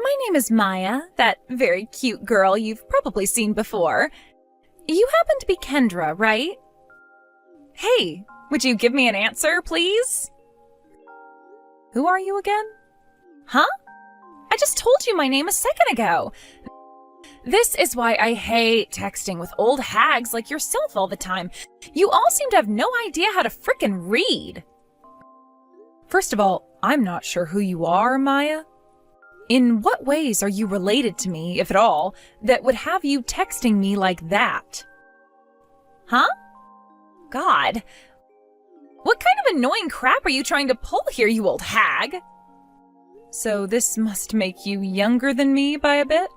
My name is Maya, that very cute girl you've probably seen before. You happen to be Kendra, right? Hey, would you give me an answer, please? Who are you again? Huh? I just told you my name a second ago. This is why I hate texting with old hags like yourself all the time. You all seem to have no idea how to frickin' read. First of all, I'm not sure who you are, Maya. In what ways are you related to me, if at all, that would have you texting me like that? Huh? God. What kind of annoying crap are you trying to pull here, you old hag? So this must make you younger than me by a bit?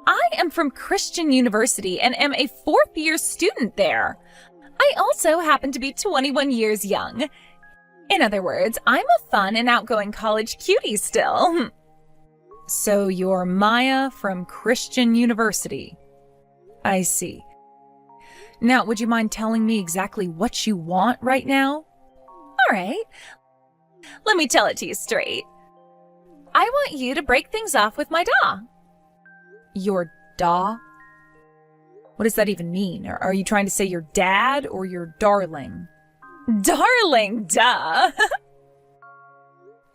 I am from Christian University and am a fourth-year student there. I also happen to be 21 years young. In other words, I'm a fun and outgoing college cutie still. So you're Maya from Christian University. I see. Now, would you mind telling me exactly what you want right now? All right. Let me tell it to you straight. I want you to break things off with my da. Your da? What does that even mean? Are you trying to say your dad or your darling? Darling, duh!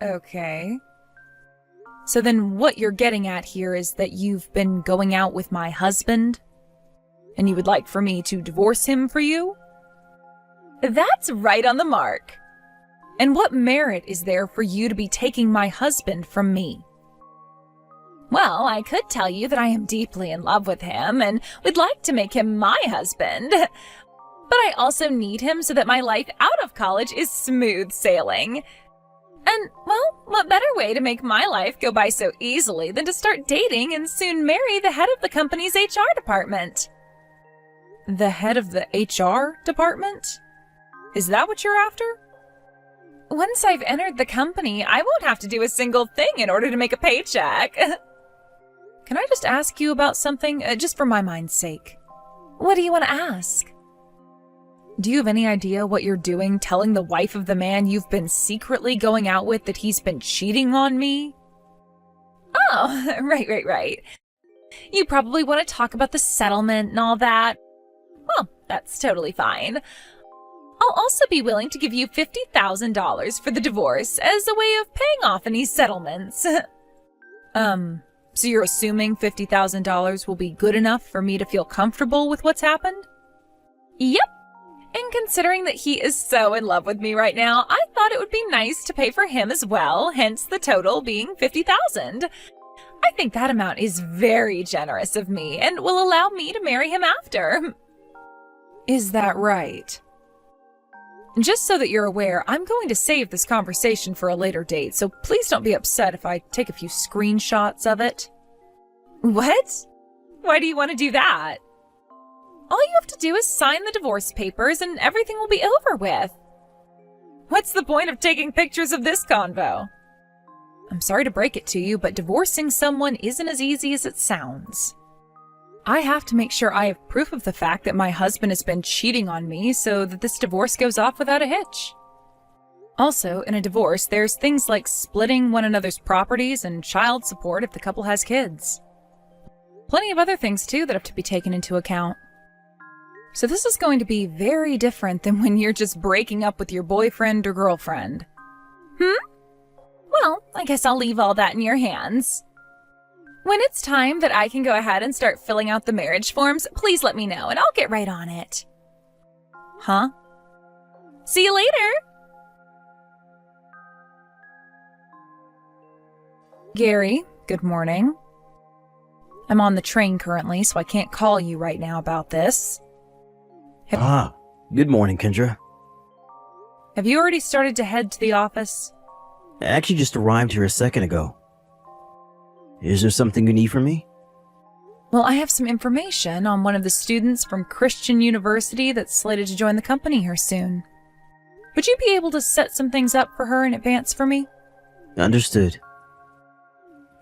Okay. So then what you're getting at here is that you've been going out with my husband? And you would like for me to divorce him for you? That's right on the mark. And what merit is there for you to be taking my husband from me? Well, I could tell you that I am deeply in love with him and would like to make him my husband. But I also need him so that my life out of college is smooth sailing. And, well, what better way to make my life go by so easily than to start dating and soon marry the head of the company's HR department? The head of the HR department? Is that what you're after? Once I've entered the company, I won't have to do a single thing in order to make a paycheck. Can I just ask you about something, just for my mind's sake? What do you want to ask? Do you have any idea what you're doing telling the wife of the man you've been secretly going out with that he's been cheating on me? Oh, right. You probably want to talk about the settlement and all that. Well, that's totally fine. I'll also be willing to give you $50,000 for the divorce as a way of paying off any settlements. So you're assuming $50,000 will be good enough for me to feel comfortable with what's happened? Yep. And considering that he is so in love with me right now, I thought it would be nice to pay for him as well, hence the total being $50,000. I think that amount is very generous of me and will allow me to marry him after. Is that right? Just so that you're aware, I'm going to save this conversation for a later date, so please don't be upset if I take a few screenshots of it. What? Why do you want to do that? All you have to do is sign the divorce papers and everything will be over with. What's the point of taking pictures of this convo? I'm sorry to break it to you, but divorcing someone isn't as easy as it sounds. I have to make sure I have proof of the fact that my husband has been cheating on me so that this divorce goes off without a hitch. Also, in a divorce, there's things like splitting one another's properties and child support if the couple has kids. Plenty of other things, too, that have to be taken into account. So this is going to be very different than when you're just breaking up with your boyfriend or girlfriend. Well, I guess I'll leave all that in your hands. When it's time that I can go ahead and start filling out the marriage forms, please let me know and I'll get right on it. Huh? See you later! Gary, good morning. I'm on the train currently, so I can't call you right now about this. Good morning, Kendra. Have you already started to head to the office? I actually just arrived here a second ago. Is there something you need from me? Well, I have some information on one of the students from Christian University that's slated to join the company here soon. Would you be able to set some things up for her in advance for me? Understood.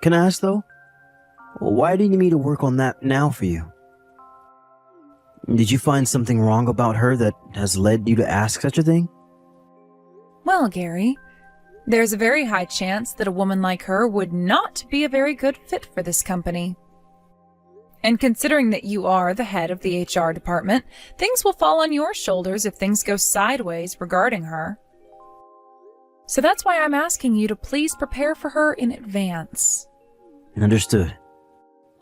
Can I ask, though? Why do you need me to work on that now for you? Did you find something wrong about her that has led you to ask such a thing? Well, Gary, There's a very high chance that a woman like her would not be a very good fit for this company. And considering that you are the head of the HR department, things will fall on your shoulders if things go sideways regarding her. So that's why I'm asking you to please prepare for her in advance. Understood.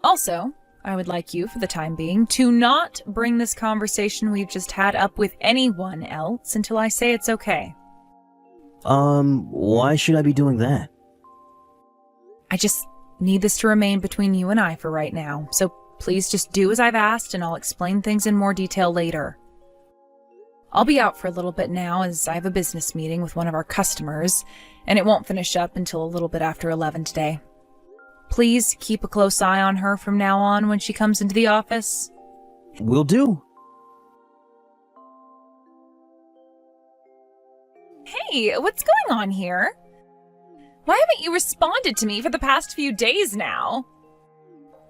Also, I would like you, for the time being, to not bring this conversation we've just had up with anyone else until I say it's okay. Why should I be doing that? I just need this to remain between you and I for right now, so please just do as I've asked and I'll explain things in more detail later. I'll be out for a little bit now as I have a business meeting with one of our customers, and it won't finish up until a little bit after 11 today. Please keep a close eye on her from now on when she comes into the office. Will do. Hey, what's going on here? Why haven't you responded to me for the past few days now?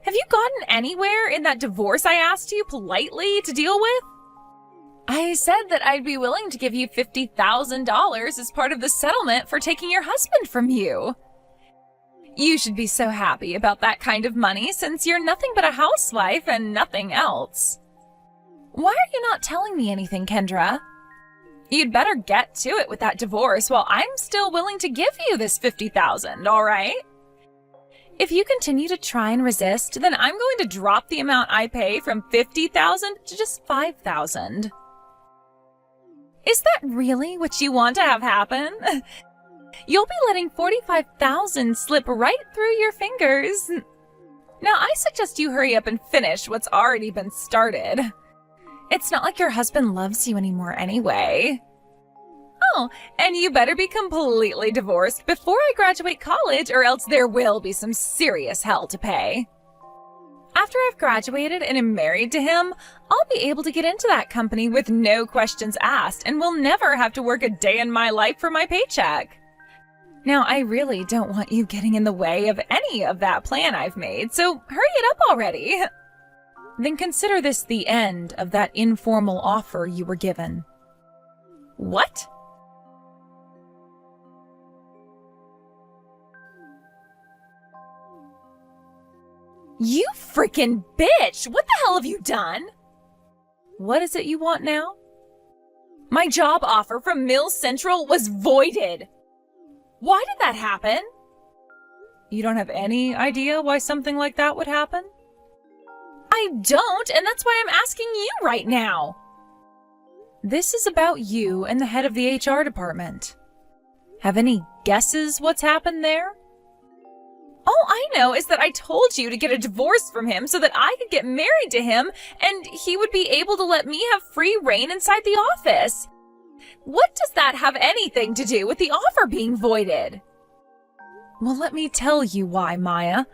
Have you gotten anywhere in that divorce I asked you politely to deal with? I said that I'd be willing to give you $50,000 as part of the settlement for taking your husband from you. You should be so happy about that kind of money since you're nothing but a housewife and nothing else. Why are you not telling me anything, Kendra? You'd better get to it with that divorce while I'm still willing to give you this $50,000, all right? If you continue to try and resist, then I'm going to drop the amount I pay from $50,000 to just $5,000. Is that really what you want to have happen? You'll be letting $45,000 slip right through your fingers. Now, I suggest you hurry up and finish what's already been started. It's not like your husband loves you anymore anyway. Oh, and you better be completely divorced before I graduate college or else there will be some serious hell to pay. After I've graduated and am married to him, I'll be able to get into that company with no questions asked and will never have to work a day in my life for my paycheck. Now, I really don't want you getting in the way of any of that plan I've made, so hurry it up already. Then consider this the end of that informal offer you were given. What? You freaking bitch! What the hell have you done? What is it you want now? My job offer from Mill Central was voided. Why did that happen? You don't have any idea why something like that would happen? I don't, and that's why I'm asking you right now. This is about you and the head of the HR department. Have any guesses what's happened there? All I know is that I told you to get a divorce from him so that I could get married to him and he would be able to let me have free reign inside the office. What does that have anything to do with the offer being voided? Well, let me tell you why, Maya.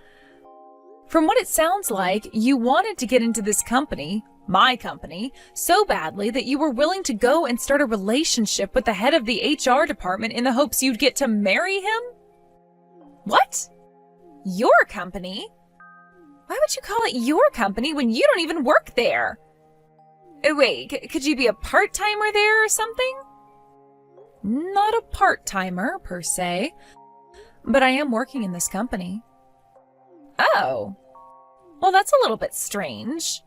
From what it sounds like, you wanted to get into this company, my company, so badly that you were willing to go and start a relationship with the head of the HR department in the hopes you'd get to marry him? What? Your company? Why would you call it your company when you don't even work there? Wait, could you be a part-timer there or something? Not a part-timer, per se, but I am working in this company. Oh. Well, that's a little bit strange.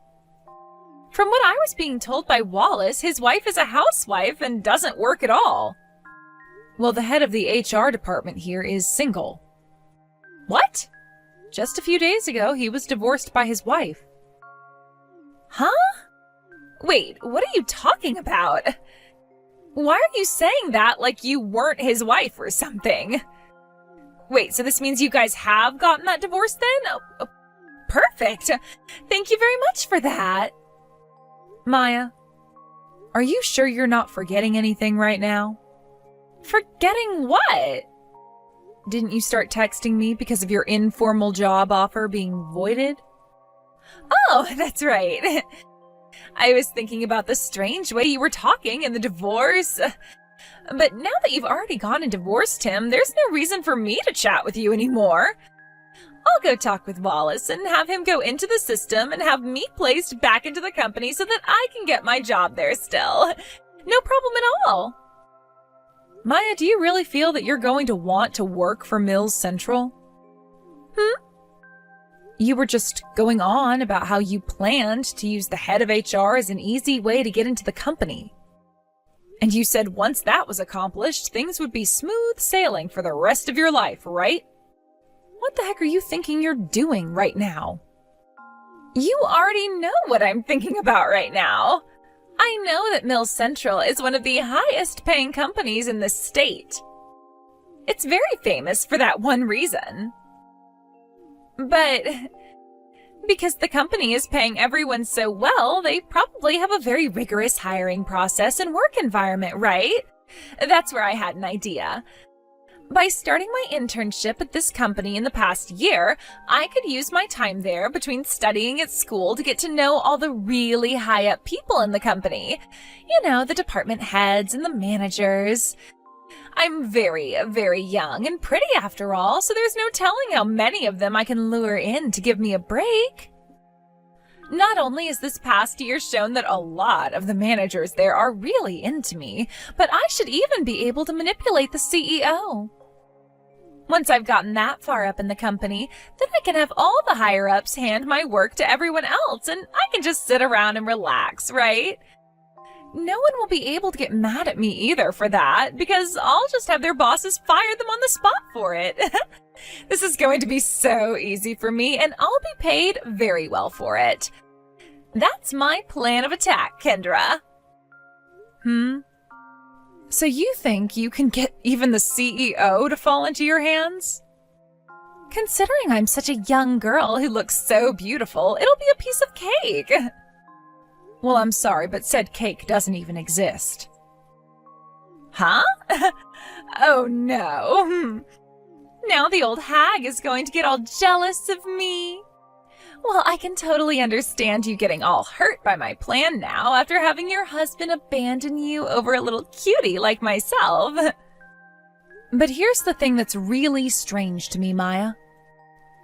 From what I was being told by Wallace, his wife is a housewife and doesn't work at all. Well, the head of the HR department here is single. What? Just a few days ago, he was divorced by his wife. Huh? Wait, what are you talking about? Why are you saying that like you weren't his wife or something? Wait, so this means you guys have gotten that divorce then? Oh, perfect. Thank you very much for that. Maya, are you sure you're not forgetting anything right now? Forgetting what? Didn't you start texting me because of your informal job offer being voided? Oh, that's right. I was thinking about the strange way you were talking and the divorce. But now that you've already gone and divorced him, there's no reason for me to chat with you anymore. I'll go talk with Wallace and have him go into the system and have me placed back into the company so that I can get my job there still. No problem at all. Maya, do you really feel that you're going to want to work for Mills Central? You were just going on about how you planned to use the head of HR as an easy way to get into the company. And you said once that was accomplished, things would be smooth sailing for the rest of your life, right? What the heck are you thinking you're doing right now? You already know what I'm thinking about right now. I know that Mills Central is one of the highest paying companies in the state. It's very famous for that one reason. But because the company is paying everyone so well, they probably have a very rigorous hiring process and work environment, right? That's where I had an idea. By starting my internship at this company in the past year, I could use my time there between studying at school to get to know all the really high-up people in the company. You know, the department heads and the managers. I'm very, very young and pretty after all, so there's no telling how many of them I can lure in to give me a break. Not only has this past year shown that a lot of the managers there are really into me, but I should even be able to manipulate the CEO. Once I've gotten that far up in the company, then I can have all the higher-ups hand my work to everyone else, and I can just sit around and relax, right? No one will be able to get mad at me either for that, because I'll just have their bosses fire them on the spot for it. This is going to be so easy for me, and I'll be paid very well for it. That's my plan of attack, Kendra. So you think you can get even the CEO to fall into your hands? Considering I'm such a young girl who looks so beautiful, it'll be a piece of cake. Well, I'm sorry, but said cake doesn't even exist. Huh? Oh no. Now the old hag is going to get all jealous of me. Well, I can totally understand you getting all hurt by my plan now after having your husband abandon you over a little cutie like myself. But here's the thing that's really strange to me, Maya.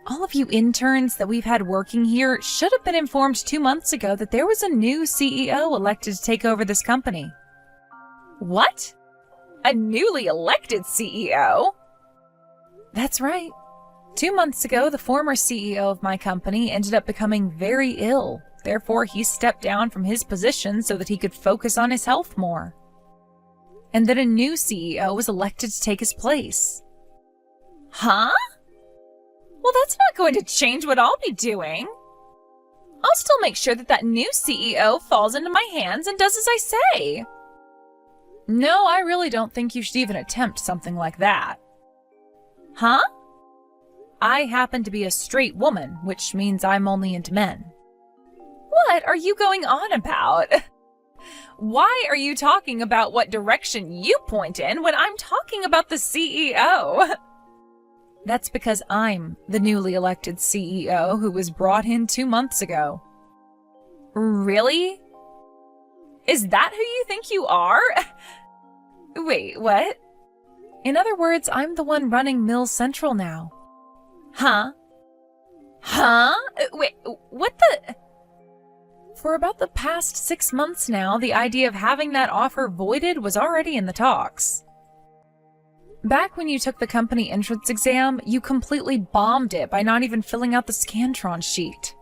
All of you interns that we've had working here should have been informed 2 months ago that there was a new CEO elected to take over this company. What? A newly elected CEO? That's right. 2 months ago, the former CEO of my company ended up becoming very ill. Therefore, he stepped down from his position so that he could focus on his health more. And then a new CEO was elected to take his place. Huh? Well, that's not going to change what I'll be doing. I'll still make sure that that new CEO falls into my hands and does as I say. No, I really don't think you should even attempt something like that. Huh? I happen to be a straight woman, which means I'm only into men. What are you going on about? Why are you talking about what direction you point in when I'm talking about the CEO? That's because I'm the newly elected CEO who was brought in 2 months ago. Really? Is that who you think you are? Wait, what? In other words, I'm the one running Mills Central now. Huh? Wait, what the? For about the past 6 months now, the idea of having that offer voided was already in the talks. Back when you took the company entrance exam, you completely bombed it by not even filling out the Scantron sheet.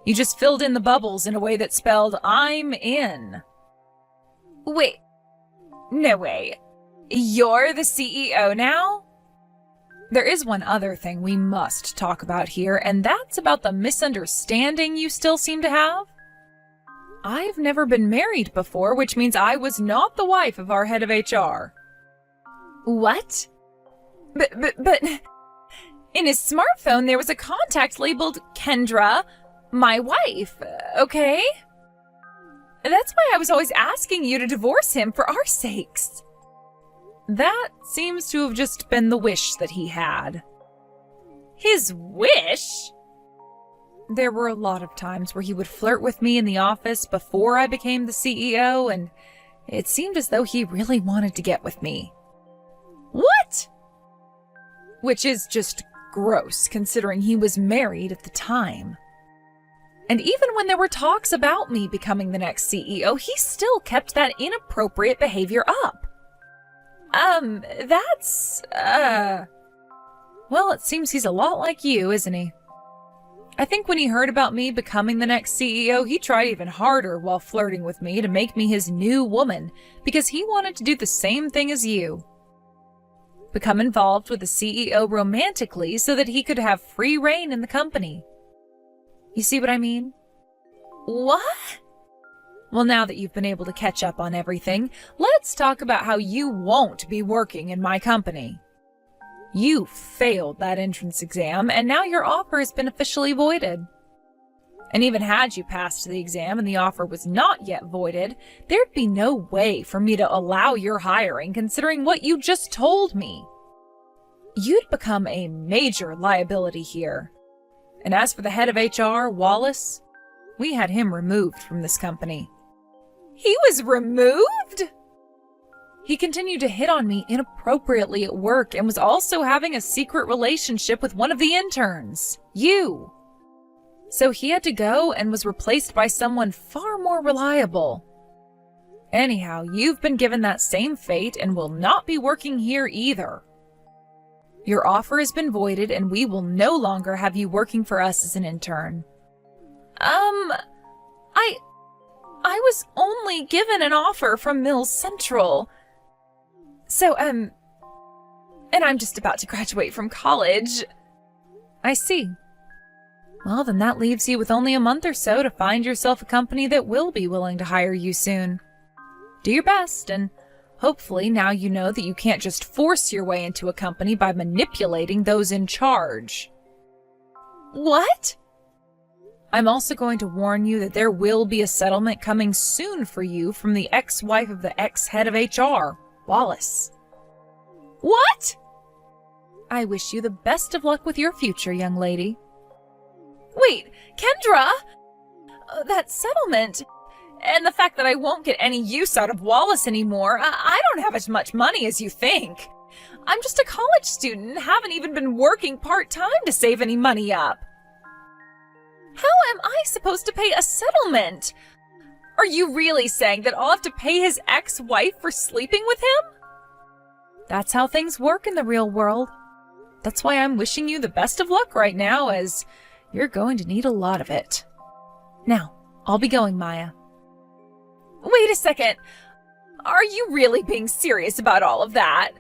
You just filled in the bubbles in a way that spelled, I'm in. Wait. No way. You're the CEO now? There is one other thing we must talk about here, and that's about the misunderstanding you still seem to have. I've never been married before, which means I was not the wife of our head of HR. What? But... In his smartphone, there was a contact labeled Kendra, my wife, okay? That's why I was always asking you to divorce him for our sakes. That seems to have just been the wish that he had. His wish? There were a lot of times where he would flirt with me in the office before I became the CEO, and it seemed as though he really wanted to get with me. What? Which is just gross, considering he was married at the time. And even when there were talks about me becoming the next CEO, he still kept that inappropriate behavior up. Well, it seems he's a lot like you, isn't he? I think when he heard about me becoming the next CEO, he tried even harder while flirting with me to make me his new woman, because he wanted to do the same thing as you. Become involved with the CEO romantically so that he could have free reign in the company. You see what I mean? What? Well, now that you've been able to catch up on everything, let's talk about how you won't be working in my company. You failed that entrance exam, and now your offer has been officially voided. And even had you passed the exam and the offer was not yet voided, there'd be no way for me to allow your hiring considering what you just told me. You'd become a major liability here. And as for the head of HR, Wallace, we had him removed from this company. He was removed? He continued to hit on me inappropriately at work and was also having a secret relationship with one of the interns, you. So he had to go and was replaced by someone far more reliable. Anyhow, you've been given that same fate and will not be working here either. Your offer has been voided and we will no longer have you working for us as an intern. I was only given an offer from Mills Central. So, and I'm just about to graduate from college. I see. Well, then that leaves you with only a month or so to find yourself a company that will be willing to hire you soon. Do your best, and hopefully now you know that you can't just force your way into a company by manipulating those in charge. What? I'm also going to warn you that there will be a settlement coming soon for you from the ex-wife of the ex-head of HR, Wallace. What? I wish you the best of luck with your future, young lady. Wait, Kendra! That settlement, and the fact that I won't get any use out of Wallace anymore, I don't have as much money as you think. I'm just a college student and haven't even been working part-time to save any money up. How am I supposed to pay a settlement? Are you really saying that I'll have to pay his ex-wife for sleeping with him? That's how things work in the real world. That's why I'm wishing you the best of luck right now, as you're going to need a lot of it. Now, I'll be going, Maya. Wait a second. Are you really being serious about all of that?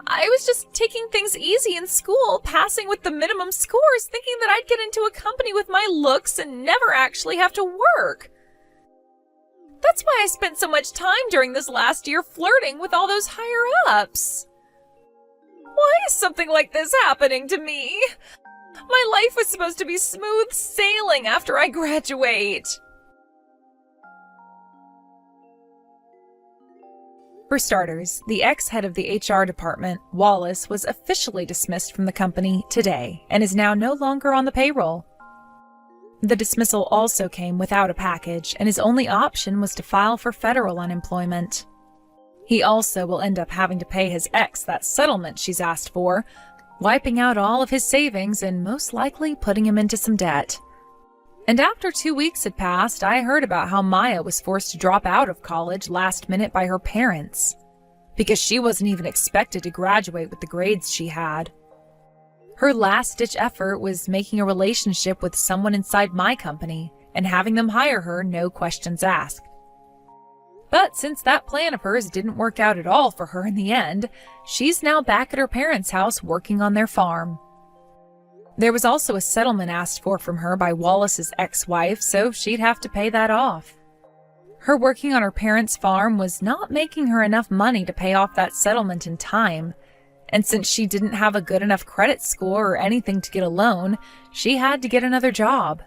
I was just taking things easy in school, passing with the minimum scores, thinking that I'd get into a company with my looks and never actually have to work. That's why I spent so much time during this last year flirting with all those higher-ups. Why is something like this happening to me? My life was supposed to be smooth sailing after I graduate. For starters, the ex-head of the HR department, Wallace, was officially dismissed from the company today and is now no longer on the payroll. The dismissal also came without a package, and his only option was to file for federal unemployment. He also will end up having to pay his ex that settlement she's asked for, wiping out all of his savings and most likely putting him into some debt. And after 2 weeks had passed, I heard about how Maya was forced to drop out of college last minute by her parents, because she wasn't even expected to graduate with the grades she had. Her last-ditch effort was making a relationship with someone inside my company and having them hire her, no questions asked. But since that plan of hers didn't work out at all for her in the end, she's now back at her parents' house working on their farm. There was also a settlement asked for from her by Wallace's ex-wife, so she'd have to pay that off. Her working on her parents' farm was not making her enough money to pay off that settlement in time, and since she didn't have a good enough credit score or anything to get a loan, she had to get another job.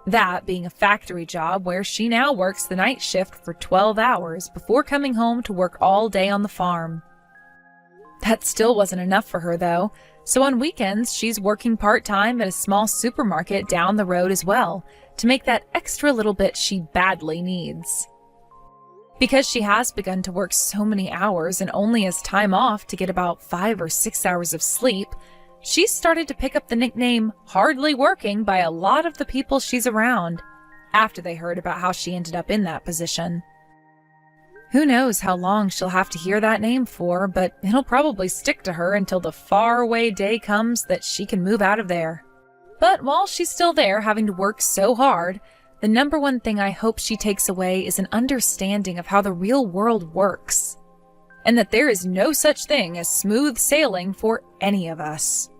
That being a factory job where she now works the night shift for 12 hours before coming home to work all day on the farm. That still wasn't enough for her, though, so on weekends she's working part-time at a small supermarket down the road as well, to make that extra little bit she badly needs. Because she has begun to work so many hours and only has time off to get about 5 or 6 hours of sleep, she's started to pick up the nickname hardly working by a lot of the people she's around, after they heard about how she ended up in that position. Who knows how long she'll have to hear that name for, but it'll probably stick to her until the faraway day comes that she can move out of there. But while she's still there having to work so hard, the number one thing I hope she takes away is an understanding of how the real world works, and that there is no such thing as smooth sailing for any of us.